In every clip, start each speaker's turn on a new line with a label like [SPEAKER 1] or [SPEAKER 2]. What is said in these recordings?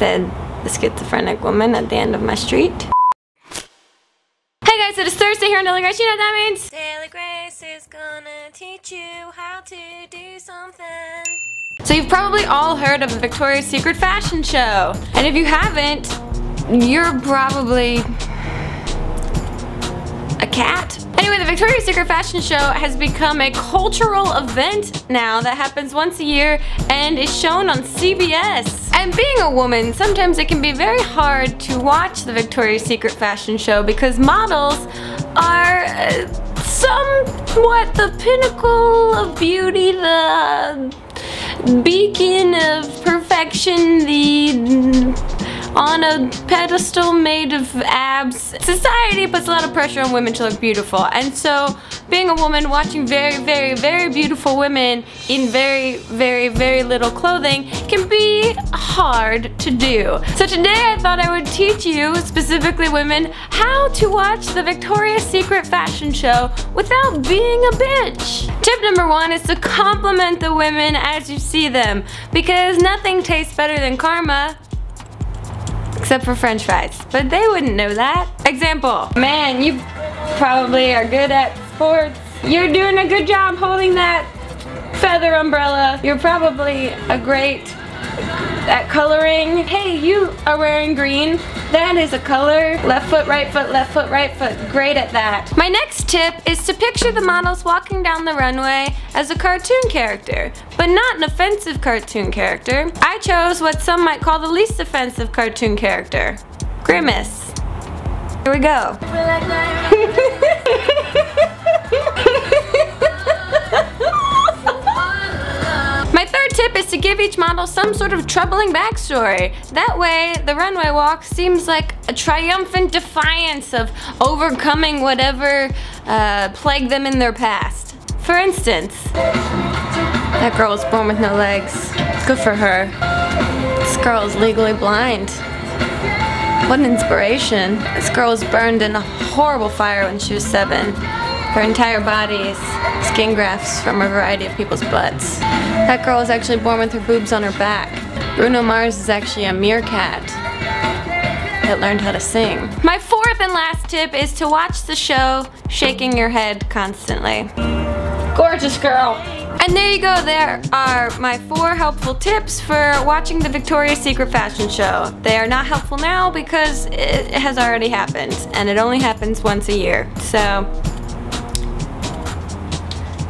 [SPEAKER 1] said the schizophrenic woman at the end of my street. Hey guys, it is Thursday here on DailyGrace. You know what that means? DailyGrace is gonna teach you how to do something. So you've probably all heard of the Victoria's Secret fashion show. And if you haven't, you're probably a cat. Anyway, the Victoria's Secret fashion show has become a cultural event now that happens once a year and is shown on CBS. And being a woman, sometimes it can be very hard to watch the Victoria's Secret fashion show because models are somewhat the pinnacle of beauty, the beacon of perfection, on a pedestal made of abs. Society puts a lot of pressure on women to look beautiful, and so being a woman watching very beautiful women in very little clothing can be hard to do. So today I thought I would teach you, specifically women, how to watch the Victoria's Secret fashion show without being a bitch. Tip number 1 is to compliment the women as you see them, because nothing tastes better than karma. Except for french fries, but they wouldn't know that. Example, man, you probably are good at sports. You're doing a good job holding that feather umbrella. You're probably a great at coloring. Hey, you are wearing green. That is a color. Left foot, right foot, left foot, right foot. Great at that. My next tip is to picture the models walking down the runway as a cartoon character, but not an offensive cartoon character. I chose what some might call the least offensive cartoon character, Grimace. Here we go. My third tip is to give each model some sort of troubling backstory. That way, the runway walk seems like a triumphant defiance of overcoming whatever plagued them in their past. For instance, that girl was born with no legs. Good for her. This girl is legally blind. What an inspiration. This girl was burned in a horrible fire when she was 7. Her entire body is skin grafts from a variety of people's butts. That girl was actually born with her boobs on her back. Bruno Mars is actually a meerkat that learned how to sing. My fourth and last tip is to watch the show shaking your head constantly. Gorgeous girl. And there you go, there are my 4 helpful tips for watching the Victoria's Secret fashion show. They are not helpful now because it has already happened, and it only happens once a year. So,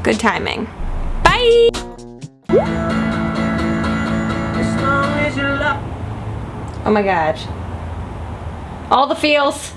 [SPEAKER 1] good timing. Bye! Oh my gosh. All the feels.